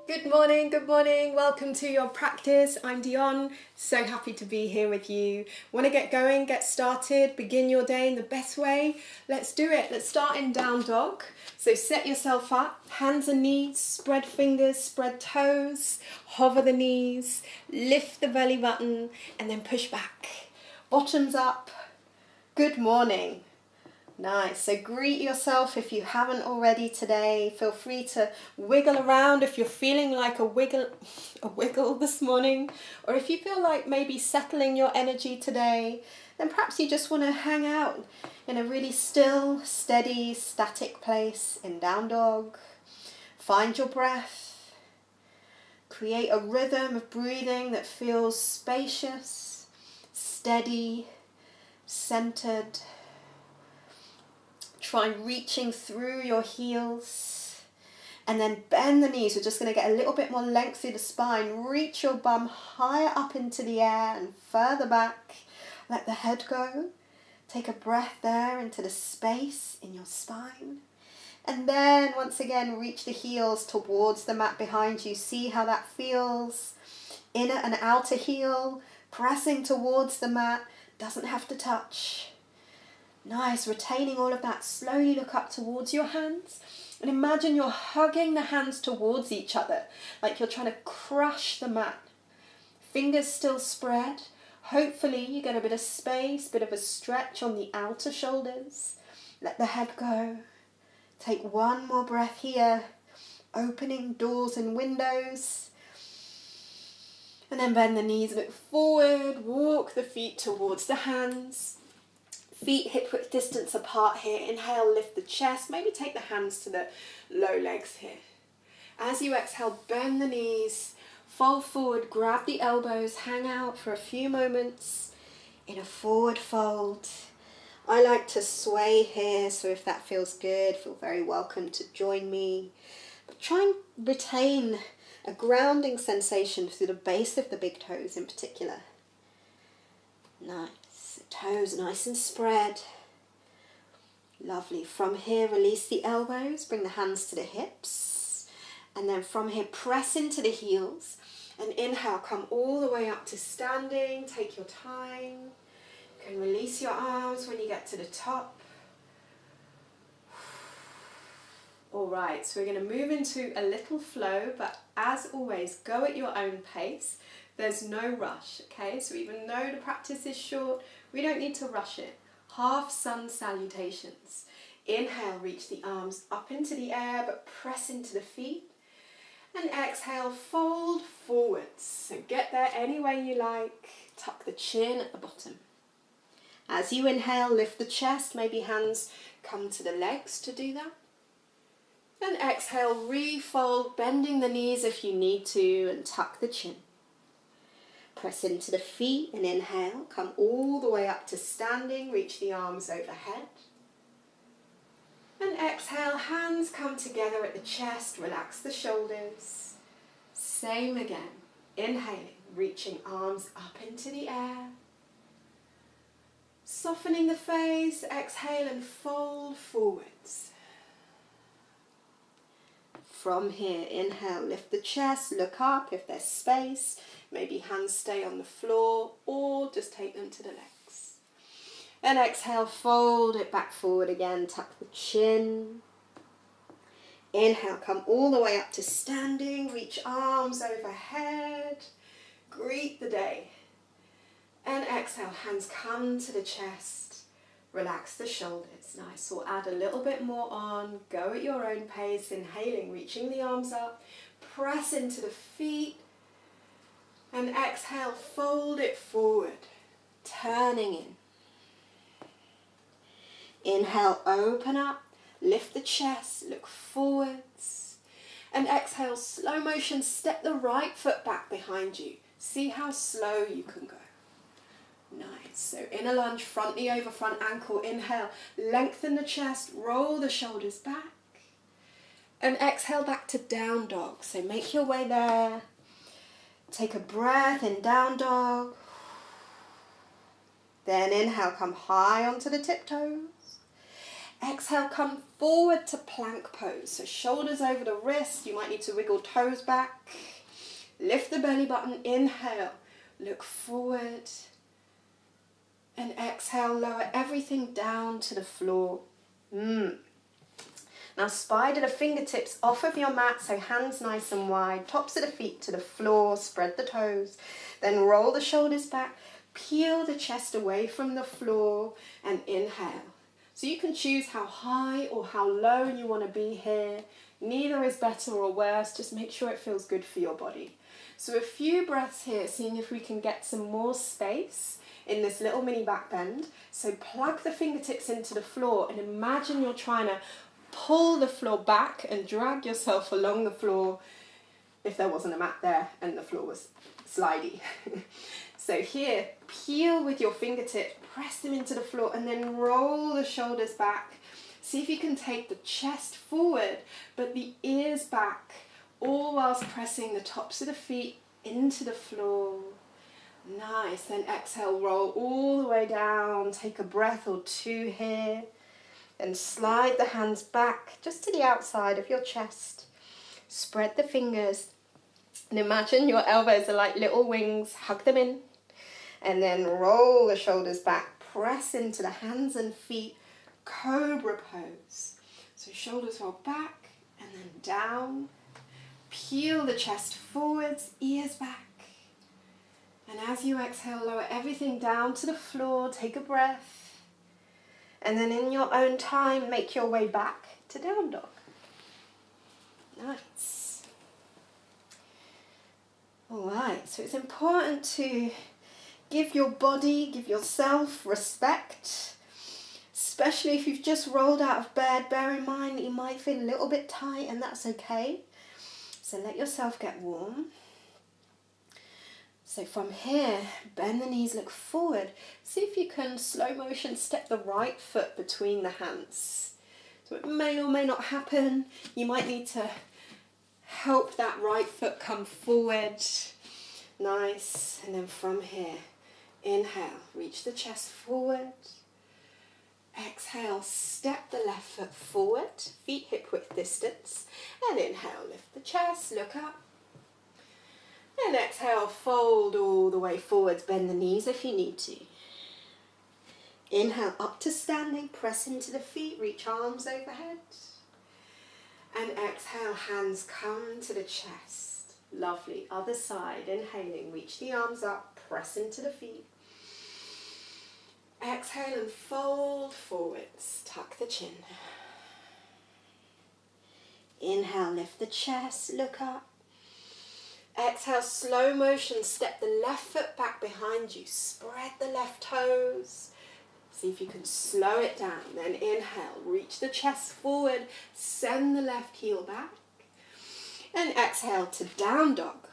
Good morning, welcome to your practice. I'm Dionne, so happy to be here with you. Want to get going, get started, begin your day in the best way? Let's do it. Let's start in down dog. So set yourself up, hands and knees, spread fingers, spread toes, hover the knees, lift the belly button, and then push back. Bottoms up. Good morning. Nice. So greet yourself if you haven't already today. Feel free to wiggle around if you're feeling like a wiggle this morning, or if you feel like maybe settling your energy today, then perhaps you just want to hang out in a really still, steady, static place in down dog. Find your breath. Create a rhythm of breathing that feels spacious, steady, centered. Try reaching through your heels, and then bend the knees. We're just going to get a little bit more length through the spine. Reach your bum higher up into the air and further back. Let the head go. Take a breath there into the space in your spine. And then once again, reach the heels towards the mat behind you. See how that feels. Inner and outer heel pressing towards the mat. Doesn't have to touch. Nice, retaining all of that. Slowly look up towards your hands and imagine you're hugging the hands towards each other, like you're trying to crush the mat. Fingers still spread. Hopefully you get a bit of space, bit of a stretch on the outer shoulders. Let the head go. Take one more breath here, opening doors and windows. And then bend the knees, look forward, walk the feet towards the hands. Feet hip width distance apart here. Inhale, lift the chest. Maybe take the hands to the low legs here. As you exhale, bend the knees, fold forward, grab the elbows, hang out for a few moments in a forward fold. I like to sway here, so if that feels good, feel very welcome to join me. But try and retain a grounding sensation through the base of the big toes in particular. Nice. Toes nice and spread. Lovely. From here, release the elbows, bring the hands to the hips, and then from here, press into the heels, and inhale, come all the way up to standing. Take your time. You can release your arms when you get to the top. All right, so we're going to move into a little flow, but as always, go at your own pace. There's no rush, okay? So even though the practice is short, we don't need to rush it. Half sun salutations. Inhale, reach the arms up into the air, but press into the feet. And exhale, fold forwards. So get there any way you like. Tuck the chin at the bottom. As you inhale, lift the chest. Maybe hands come to the legs to do that. And exhale, refold, bending the knees if you need to, and tuck the chin. Press into the feet and inhale, come all the way up to standing, reach the arms overhead. And exhale, hands come together at the chest, relax the shoulders. Same again, inhaling, reaching arms up into the air. Softening the face, exhale and fold forwards. From here, inhale, lift the chest, look up if there's space. Maybe hands stay on the floor or just take them to the legs. And exhale, fold it back forward again, tuck the chin. Inhale, come all the way up to standing, reach arms overhead, greet the day. And exhale, hands come to the chest, relax the shoulders. Nice, we'll add a little bit more on, go at your own pace, inhaling, reaching the arms up, press into the feet, and exhale, fold it forward, turning in. Inhale, open up, lift the chest, look forwards, and exhale, slow motion, step the right foot back behind you. See how slow you can go. Nice, so inner lunge, front knee over front ankle, inhale, lengthen the chest, roll the shoulders back, and exhale back to down dog. So make your way there, take a breath in down dog, then inhale, come high onto the tiptoes, Exhale, come forward to plank pose. So shoulders over the wrist. You might need to wiggle toes back. Lift the belly button. Inhale. Look forward. And exhale, lower everything down to the floor. Now spider the fingertips off of your mat, so hands nice and wide. Tops of the feet to the floor. Spread the toes. Then roll the shoulders back. Peel the chest away from the floor and inhale. So you can choose how high or how low you want to be here. Neither is better or worse. Just make sure it feels good for your body. So a few breaths here, seeing if we can get some more space in this little mini back bend. So plug the fingertips into the floor and imagine you're trying to pull the floor back and drag yourself along the floor if there wasn't a mat there and the floor was slidey. So here, peel with your fingertips, press them into the floor and then roll the shoulders back. See if you can take the chest forward but the ears back, all whilst pressing the tops of the feet into the floor. Nice. Then exhale, roll all the way down. Take a breath or two here. And slide the hands back just to the outside of your chest. Spread the fingers. And imagine your elbows are like little wings. Hug them in. And then roll the shoulders back. Press into the hands and feet. Cobra pose. So shoulders roll back and then down. Peel the chest forwards, ears back. And as you exhale, lower everything down to the floor. Take a breath. And then in your own time, make your way back to down dog. Nice. All right, so it's important to give your body, give yourself respect. Especially if you've just rolled out of bed, bear in mind that you might feel a little bit tight and that's okay. So let yourself get warm. So from here, bend the knees, look forward. See if you can slow motion step the right foot between the hands. So it may or may not happen. You might need to help that right foot come forward. Nice. And then from here, inhale, reach the chest forward. Exhale, step the left foot forward, feet hip width distance. And inhale, lift the chest, look up. And exhale, fold all the way forwards, bend the knees if you need to. Inhale, up to standing, press into the feet, reach arms overhead. And exhale, hands come to the chest. Lovely, other side, inhaling, reach the arms up, press into the feet. Exhale and fold forwards, tuck the chin. Inhale, lift the chest, look up. Exhale, slow motion, step the left foot back behind you. Spread the left toes. See if you can slow it down. Then inhale, reach the chest forward. Send the left heel back. And exhale to down dog.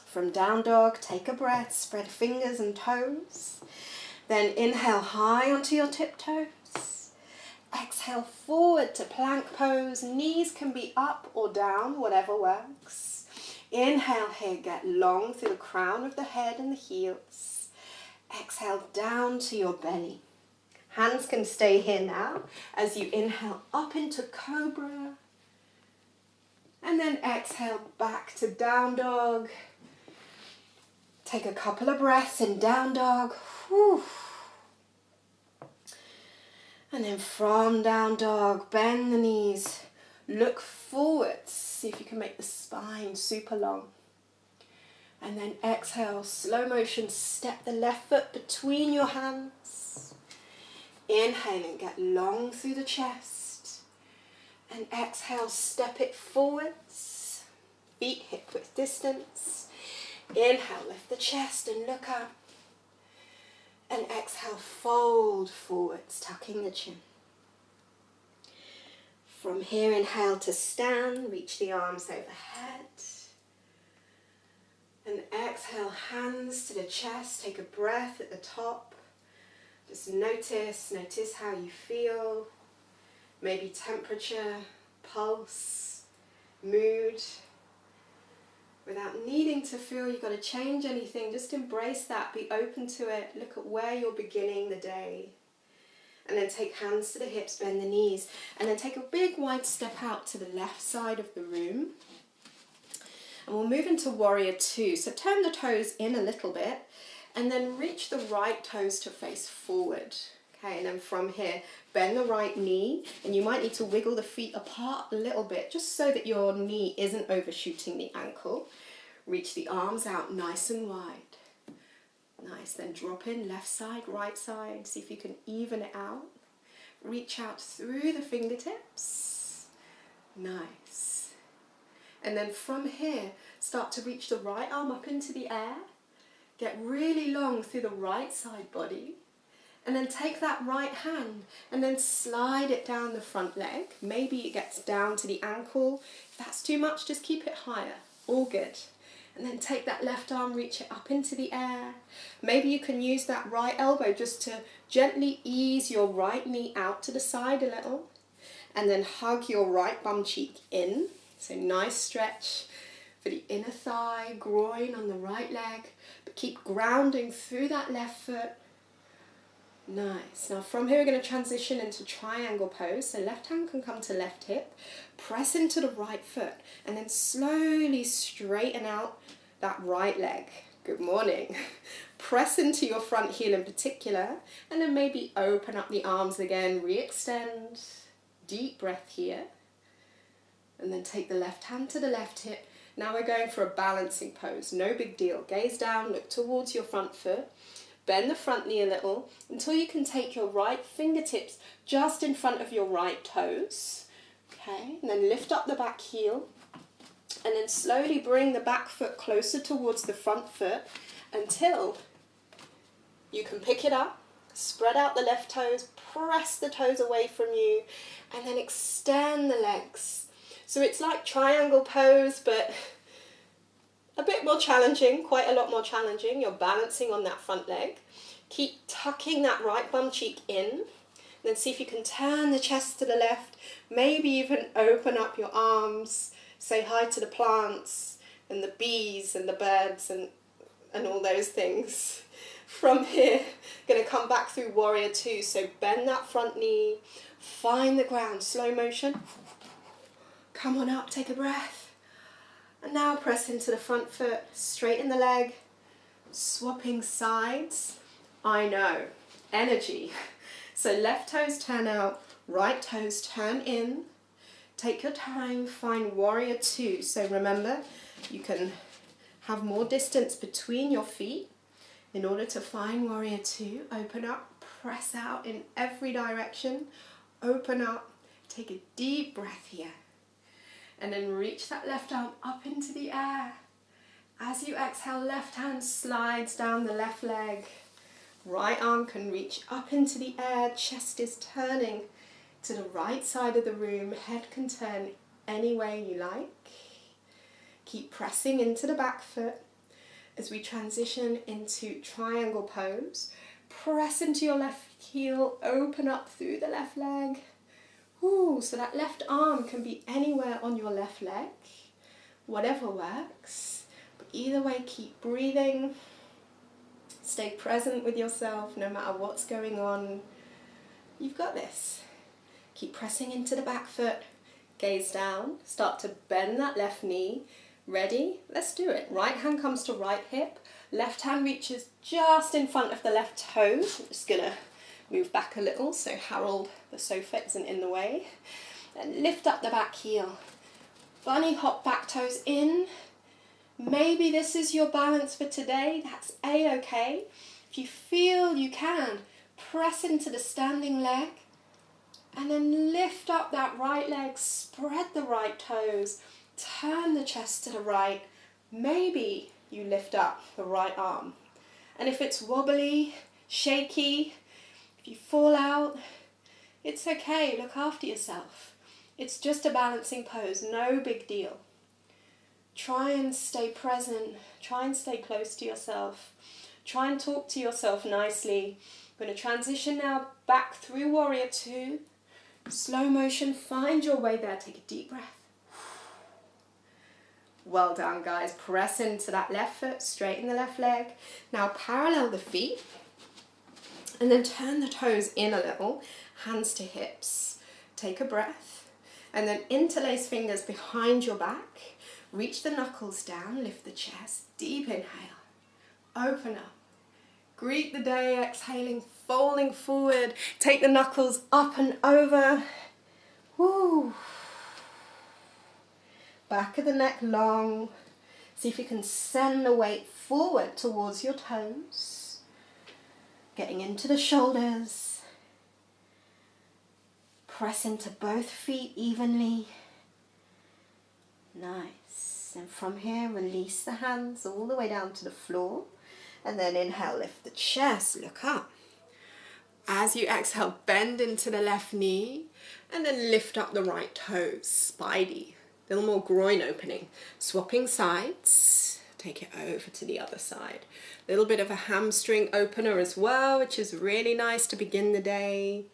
From down dog, take a breath. Spread fingers and toes. Then inhale high onto your tiptoes. Exhale forward to plank pose. Knees can be up or down, whatever works. Inhale here, get long through the crown of the head and the heels. Exhale down to your belly. Hands can stay here now as you inhale up into cobra. And then exhale back to down dog. Take a couple of breaths in down dog. Whew. And then from down dog, bend the knees. Look forwards, see if you can make the spine super long. And then exhale, slow motion, step the left foot between your hands. Inhale and get long through the chest. And exhale, step it forwards. Feet hip width distance. Inhale, lift the chest and look up. And exhale, fold forwards, tucking the chin. From here, inhale to stand, reach the arms overhead. And exhale, hands to the chest, take a breath at the top. Just notice how you feel. Maybe temperature, pulse, mood. Without needing to feel you've got to change anything, just embrace that, be open to it, look at where you're beginning the day. And then take hands to the hips, bend the knees. And then take a big wide step out to the left side of the room. And we'll move into warrior two. So turn the toes in a little bit and then reach the right toes to face forward. Okay, and then from here, bend the right knee, and you might need to wiggle the feet apart a little bit just so that your knee isn't overshooting the ankle. Reach the arms out nice and wide. Nice, then drop in left side, right side. See if you can even it out. Reach out through the fingertips. Nice. And then from here, start to reach the right arm up into the air. Get really long through the right side body. And then take that right hand and then slide it down the front leg. Maybe it gets down to the ankle. If that's too much, just keep it higher. All good. And then take that left arm, reach it up into the air. Maybe you can use that right elbow just to gently ease your right knee out to the side a little. And then hug your right bum cheek in. So nice stretch for the inner thigh, groin on the right leg. But keep grounding through that left foot. Nice. Now from here we're going to transition into triangle pose. So left hand can come to left hip. Press into the right foot and then slowly straighten out that right leg. Good morning. Press into your front heel in particular and then maybe open up the arms again. Re-extend. Deep breath here. And then take the left hand to the left hip. Now we're going for a balancing pose. No big deal. Gaze down, look towards your front foot. Bend the front knee a little until you can take your right fingertips just in front of your right toes. Okay, and then lift up the back heel and then slowly bring the back foot closer towards the front foot until you can pick it up, spread out the left toes, press the toes away from you, and then extend the legs. So it's like triangle pose, but a bit more challenging, quite a lot more challenging. You're balancing on that front leg. Keep tucking that right bum cheek in. Then see if you can turn the chest to the left. Maybe even open up your arms. Say hi to the plants and the bees and the birds and all those things. From here, going to come back through warrior two. So bend that front knee. Find the ground. Slow motion. Come on up, take a breath. And now press into the front foot, straighten the leg, swapping sides. I know, energy. So left toes turn out, right toes turn in. Take your time, find warrior two. So remember, you can have more distance between your feet in order to find warrior two. Open up, press out in every direction. Open up, take a deep breath here. And then reach that left arm up into the air. As you exhale, left hand slides down the left leg. Right arm can reach up into the air. Chest is turning to the right side of the room. Head can turn any way you like. Keep pressing into the back foot as we transition into triangle pose. Press into your left heel. Open up through the left leg. Ooh, so that left arm can be anywhere on your left leg, whatever works. But either way, keep breathing. Stay present with yourself no matter what's going on. You've got this. Keep pressing into the back foot. Gaze down. Start to bend that left knee. Ready? Let's do it. Right hand comes to right hip. Left hand reaches just in front of the left toes. I'm just going to move back a little so Harold, the sofa, isn't in the way. And lift up the back heel. Bunny hop back toes in. Maybe this is your balance for today. That's a-okay. If you feel you can, press into the standing leg. And then lift up that right leg. Spread the right toes. Turn the chest to the right. Maybe you lift up the right arm. And if it's wobbly, shaky, if you fall out, it's okay, look after yourself. It's just a balancing pose, no big deal. Try and stay present, try and stay close to yourself. Try and talk to yourself nicely. We're going to transition now back through warrior two. Slow motion, find your way there, take a deep breath. Well done guys, press into that left foot, straighten the left leg. Now parallel the feet. And then turn the toes in a little, hands to hips. Take a breath. And then interlace fingers behind your back. Reach the knuckles down, lift the chest. Deep inhale. Open up. Greet the day, exhaling, folding forward. Take the knuckles up and over. Woo. Back of the neck long. See if you can send the weight forward towards your toes. Getting into the shoulders. Press into both feet evenly. Nice. And from here, release the hands all the way down to the floor. And then inhale, lift the chest, look up. As you exhale, bend into the left knee and then lift up the right toes, spidey. A little more groin opening. Swapping sides, take it over to the other side. A little bit of a hamstring opener as well, which is really nice to begin the day.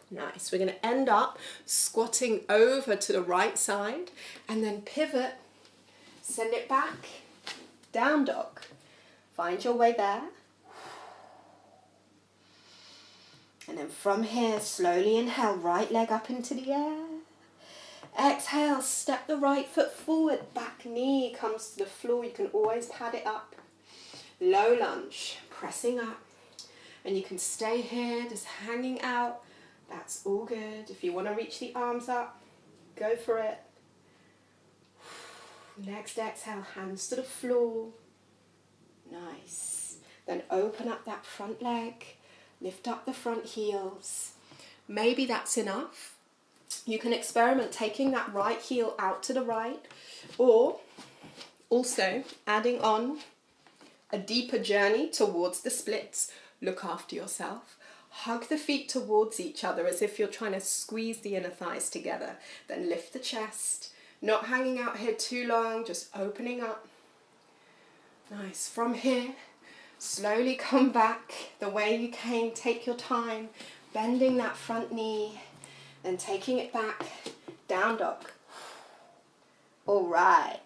Nice. We're going to end up squatting over to the right side and then pivot, send it back, down dog. Find your way there. And then from here, slowly inhale, right leg up into the air. Exhale, step the right foot forward, back knee comes to the floor. You can always pad it up. Low lunge, pressing up. And you can stay here, just hanging out. That's all good. If you want to reach the arms up, go for it. Next exhale, hands to the floor. Nice. Then open up that front leg. Lift up the front heels. Maybe that's enough. You can experiment taking that right heel out to the right, or also adding on a deeper journey towards the splits. Look after yourself. Hug the feet towards each other as if you're trying to squeeze the inner thighs together. Then lift the chest. Not hanging out here too long, just opening up. Nice. From here, slowly come back the way you came. Take your time, bending that front knee, then taking it back, down dog. All right.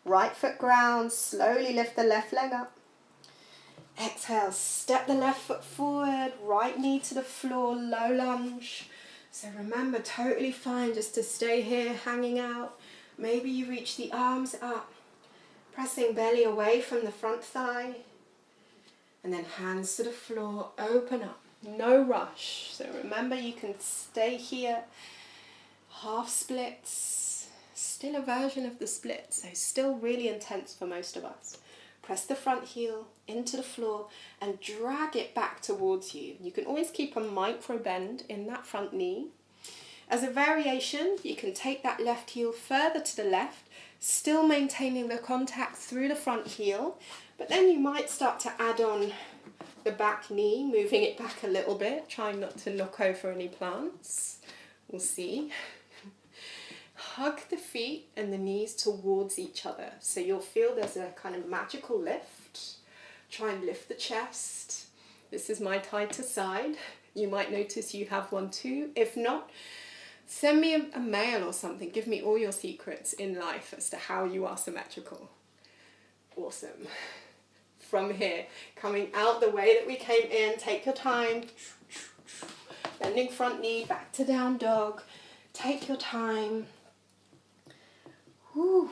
Right foot ground, slowly lift the left leg up. Exhale, step the left foot forward, right knee to the floor, low lunge. So remember, totally fine just to stay here, hanging out. Maybe you reach the arms up, pressing belly away from the front thigh. And then hands to the floor, open up, no rush. So remember, you can stay here, half splits, still a version of the split, so still really intense for most of us. Press the front heel into the floor and drag it back towards you. You can always keep a micro bend in that front knee. As a variation, you can take that left heel further to the left, still maintaining the contact through the front heel, but then you might start to add on the back knee, moving it back a little bit, trying not to knock over any plants. We'll see. Hug the feet and the knees towards each other. So you'll feel there's a kind of magical lift. Try and lift the chest. This is my tighter side. You might notice you have one too. If not, send me a mail or something. Give me all your secrets in life as to how you are symmetrical. Awesome. From here, coming out the way that we came in, take your time. Bending front knee, back to down dog. Take your time. Whew.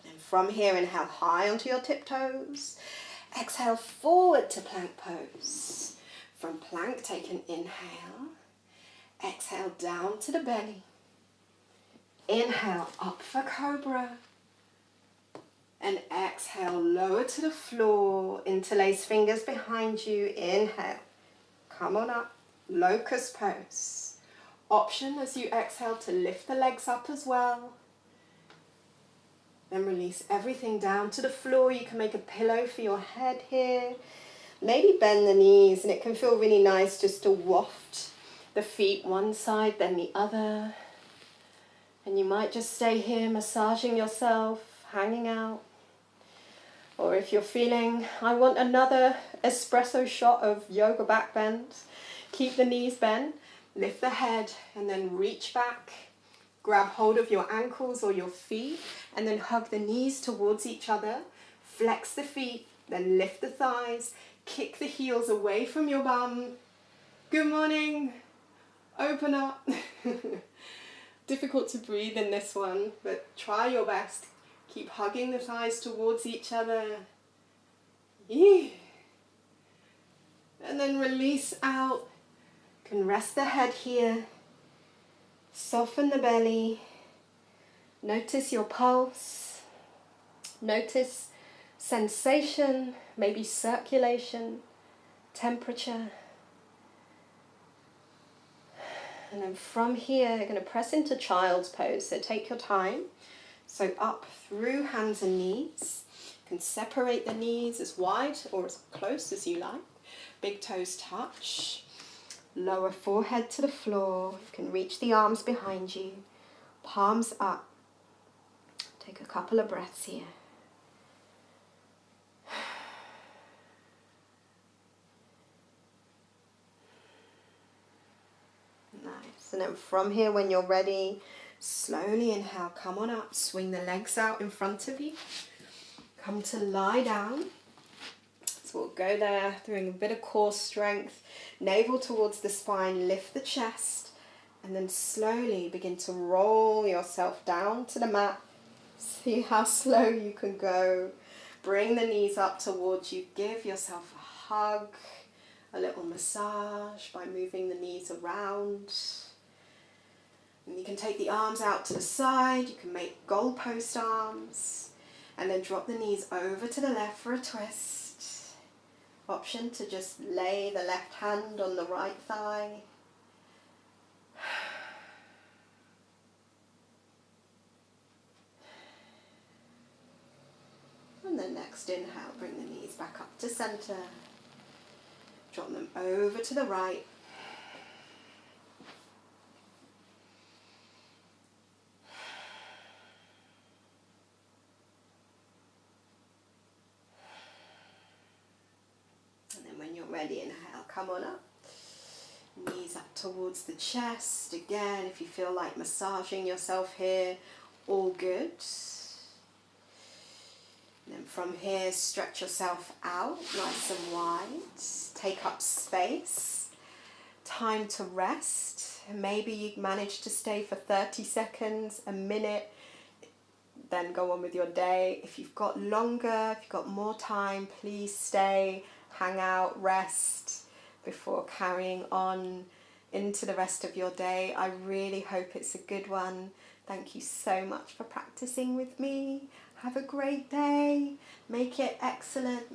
And from here, inhale high onto your tiptoes. Exhale forward to plank pose. From plank, take an inhale. Exhale down to the belly. Inhale up for cobra. And exhale lower to the floor. Interlace fingers behind you. Inhale. Come on up. Locust pose. Option as you exhale to lift the legs up as well. Then release everything down to the floor. You can make a pillow for your head here. Maybe bend the knees, and it can feel really nice just to waft the feet one side, then the other. And you might just stay here massaging yourself, hanging out. Or if you're feeling, I want another espresso shot of yoga back bends, keep the knees bent, lift the head, and then reach back. Grab hold of your ankles or your feet and then hug the knees towards each other. Flex the feet, Then lift the thighs, kick the heels away from your bum. Good morning. Open up. Difficult to breathe in this one, but try your best. Keep hugging the thighs towards each other. Yeah. And then release out. You can rest the head here. Soften the belly. Notice your pulse. Notice sensation, maybe circulation, temperature. And then from here, you're going to press into child's pose. So take your time. So up through hands and knees. You can separate the knees as wide or as close as you like. Big toes touch. Lower forehead to the floor. You can reach the arms behind you. Palms up. Take a couple of breaths here. Nice. And then from here, when you're ready, slowly inhale, come on up, swing the legs out in front of you. Come to lie down. So we'll go there, doing a bit of core strength. Navel towards the spine, lift the chest, and then slowly begin to roll yourself down to the mat. See how slow you can go. Bring the knees up towards you. Give yourself a hug, a little massage by moving the knees around. And you can take the arms out to the side. You can make goalpost arms. And then drop the knees over to the left for a twist. Option to just lay the left hand on the right thigh. And then next inhale, bring the knees back up to center. Drop them over to the right. And then when you're ready, inhale, come on up. Knees up towards the chest. Again, if you feel like massaging yourself here, all good. And then from here, stretch yourself out nice and wide. Take up space. Time to rest. Maybe you manage to stay for 30 seconds, a minute, then go on with your day. If you've got longer, if you've got more time, please stay, hang out, rest before carrying on into the rest of your day. I really hope it's a good one. Thank you so much for practicing with me. Have a great day. Make it excellent.